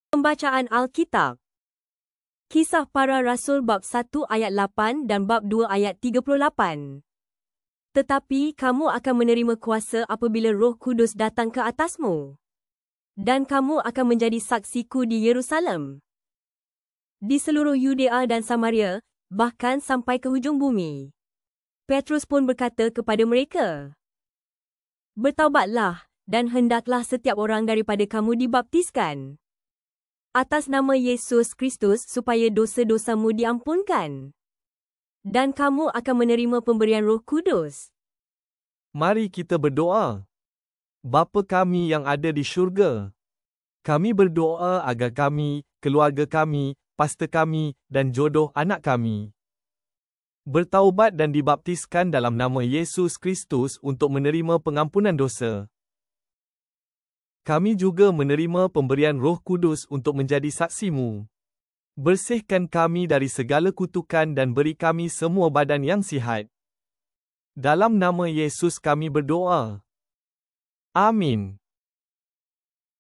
Pembacaan Alkitab. Kisah Para Rasul bab 1 ayat 8 dan bab 2 ayat 38. Tetapi kamu akan menerima kuasa apabila Roh Kudus datang ke atasmu. Dan kamu akan menjadi saksiku di Yerusalem, di seluruh Yudea dan Samaria, bahkan sampai ke hujung bumi. Petrus pun berkata kepada mereka, "Bertaubatlah, dan hendaklah setiap orang daripada kamu dibaptiskan atas nama Yesus Kristus supaya dosa-dosamu diampunkan. Dan kamu akan menerima pemberian Roh Kudus." Mari kita berdoa. Bapa kami yang ada di syurga, kami berdoa agar kami, keluarga kami, pastor kami dan jodoh anak kami bertaubat dan dibaptiskan dalam nama Yesus Kristus untuk menerima pengampunan dosa. Kami juga menerima pemberian Roh Kudus untuk menjadi saksimu. Bersihkan kami dari segala kutukan dan beri kami semua badan yang sihat. Dalam nama Yesus kami berdoa. Amin.